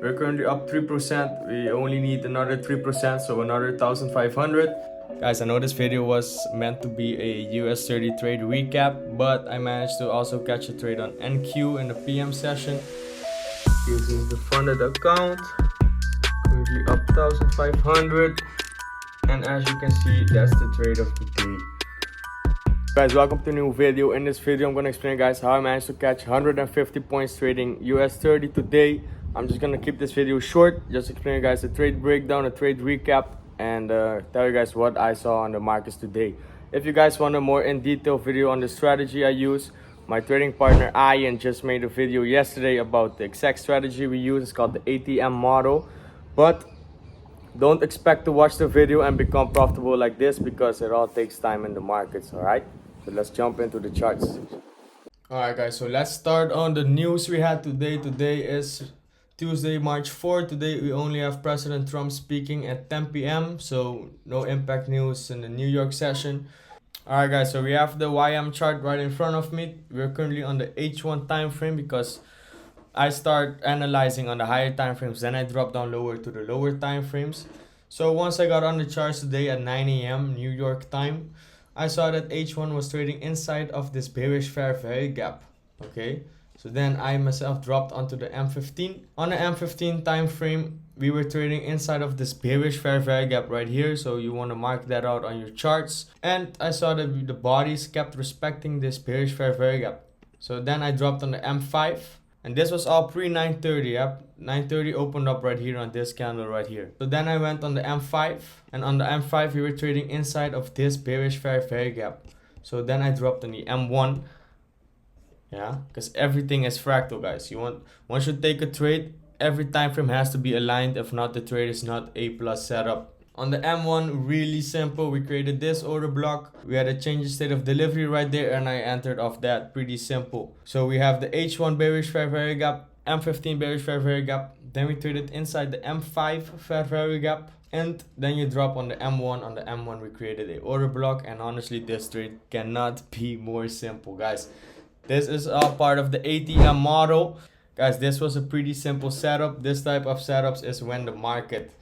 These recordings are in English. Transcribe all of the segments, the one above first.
We're currently up 3%. We only need another 3%, so another 1,500. Guys, I know this video was meant to be a US30 trade recap, but I managed to also catch a trade on NQ in the PM session using the funded account. Currently up 1,500. And as you can see, that's the trade of the day. Guys, welcome to a new video. In this video, I'm going to explain guys how I managed to catch 150 points trading US30 today. I'm just going to keep this video short, just explain you guys the trade breakdown, a trade recap, and tell you guys what I saw on the markets today. If you guys want a more in-detail video on the strategy I use, my trading partner Ian just made a video yesterday about the exact strategy we use. It's called the ATM model. But don't expect to watch the video and become profitable like this because it all takes time in the markets, alright? So let's jump into the charts. Alright guys, so let's start on the news we had today. Today is Tuesday, March 4th. Today we only have President Trump speaking at 10 p.m. So no impact news in the New York session. Alright guys, so we have the YM chart right in front of me. We're currently on the H1 time frame because I start analyzing on the higher time frames, then I drop down lower to the lower time frames. So once I got on the charts today at 9 a.m. New York time, I saw that H1 was trading inside of this bearish fair value gap. Okay, so then I myself dropped onto the M15. On the M15 time frame, we were trading inside of this bearish fair value gap right here. So you want to mark that out on your charts. And I saw that the bodies kept respecting this bearish fair value gap. So then I dropped on the M5. And this was all pre-930, yep. 930 opened up right here on this candle right here. So then I went on the M5. And on the M5, we were trading inside of this bearish fair value gap. So then I dropped on the M1. Yeah, because everything is fractal, guys. Once you take a trade, every time frame has to be aligned. If not, the trade is not A plus setup. On the M1, really simple. We created this order block. We had a change in state of delivery right there, and I entered off that. Pretty simple. So we have the H1 bearish fair value gap, M15 bearish fair value gap. Then we traded inside the M5 fair value gap. And then you drop on the M1. On the M1, we created a order block. And honestly, this trade cannot be more simple, guys. This is all part of the ATM model. Guys, this was a pretty simple setup. This type of setups is when the market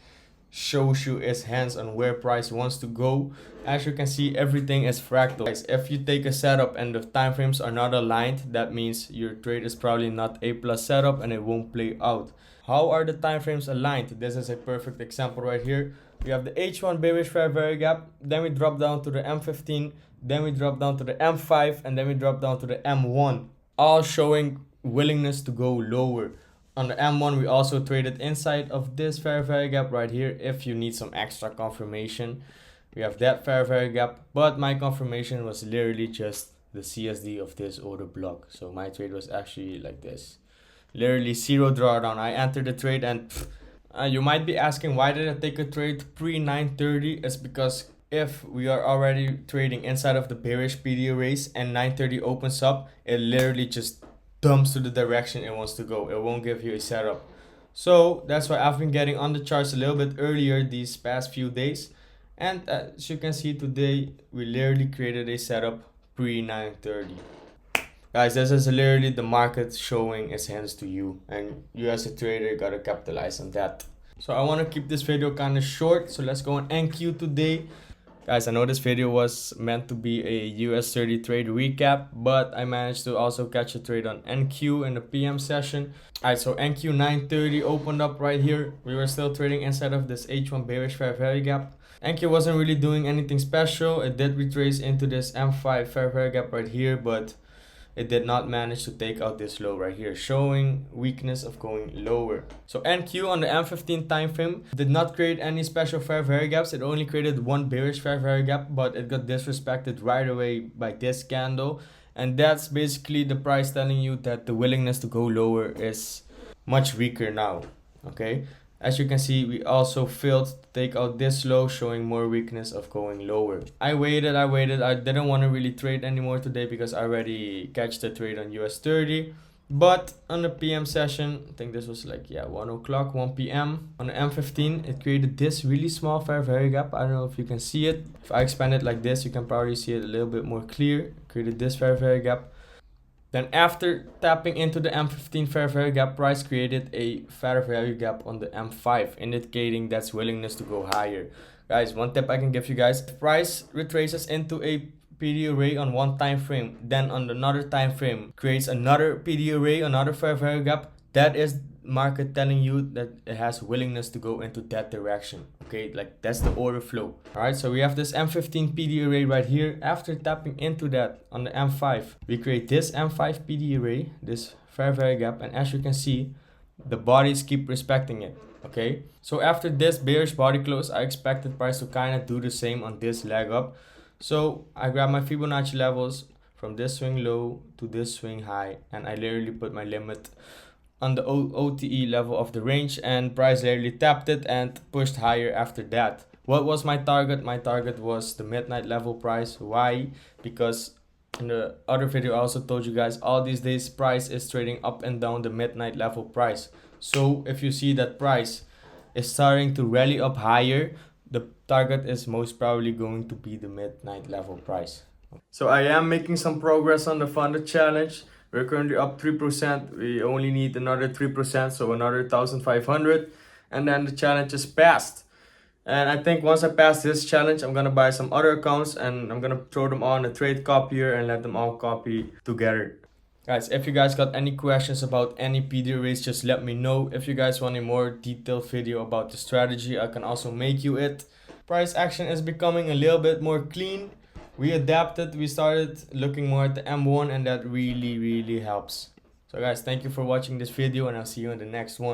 shows you its hands on where price wants to go. As you can see, everything is fractal. Guys, if you take a setup and the time frames are not aligned, that means your trade is probably not A plus setup and it won't play out. How are the time frames aligned? This is a perfect example right here. We have the H1 bearish fair value gap, then we drop down to the M15, then we drop down to the M5, and then we drop down to the M1, all showing willingness to go lower. On the M1, we also traded inside of this fair value gap right here. If you need some extra confirmation, we have that fair value gap. But my confirmation was literally just the CSD of this order block. So my trade was actually like this. Literally zero drawdown. I entered the trade and you might be asking, why did I take a trade pre-930? It's because if we are already trading inside of the bearish PD race and 930 opens up, it literally just dumps to the direction it wants to go. It won't give you a setup. So that's why I've been getting on the charts a little bit earlier these past few days. And as you can see today, we literally created a setup pre-930. Guys, this is literally the market showing its hands to you. And you as a trader gotta capitalize on that. So I want to keep this video kind of short. So let's go on NQ today. Guys, I know this video was meant to be a US30 trade recap, but I managed to also catch a trade on NQ in the PM session. Alright, so NQ 930 opened up right here. We were still trading inside of this H1 bearish fair value gap. NQ wasn't really doing anything special. It did retrace into this M5 fair value gap right here, but it did not manage to take out this low right here, showing weakness of going lower. So NQ on the M15 time frame did not create any special fair value gaps. It only created one bearish fair value gap, but it got disrespected right away by this candle. And that's basically the price telling you that the willingness to go lower is much weaker now. Okay, as you can see, we also failed to take out this low, showing more weakness of going lower. I waited. I didn't want to really trade anymore today because I already catch the trade on US30. But on the PM session, I think this was like, 1 o'clock, 1 p.m. On the M15, it created this really small fair value gap. I don't know if you can see it. If I expand it like this, you can probably see it a little bit more clear. It created this fair value gap. Then after tapping into the M15 fair value gap, price created a fair value gap on the M5, indicating that's willingness to go higher. Guys, one tip I can give you guys, if price retraces into a PD array on one time frame, then on another time frame creates another PD array, another fair value gap, that is market telling you that it has willingness to go into that direction. Okay, like that's the order flow. All right, so we have this M15 PD array right here. After tapping into that on the M5, we create this M5 PD array, this fair value gap, and as you can see, the bodies keep respecting it. Okay, so after this bearish body close, I expected price to kind of do the same on this leg up. So I grab my Fibonacci levels from this swing low to this swing high, and I literally put my limit on the OTE level of the range, and price literally tapped it and pushed higher after that. What was my target? My target was the midnight level price. Why? Because in the other video I also told you guys, all these days price is trading up and down the midnight level price. So if you see that price is starting to rally up higher, the target is most probably going to be the midnight level price. So I am making some progress on the funded challenge. We're currently up 3%. We only need another 3%, so another 1,500. And then the challenge is passed. And I think once I pass this challenge, I'm going to buy some other accounts and I'm going to throw them on a trade copier and let them all copy together. Guys, if you guys got any questions about any PD arrays, just let me know. If you guys want a more detailed video about the strategy, I can also make you it. Price action is becoming a little bit more clean. We adapted, we started looking more at the M1, and that really helps. So guys, thank you for watching this video, and I'll see you in the next one.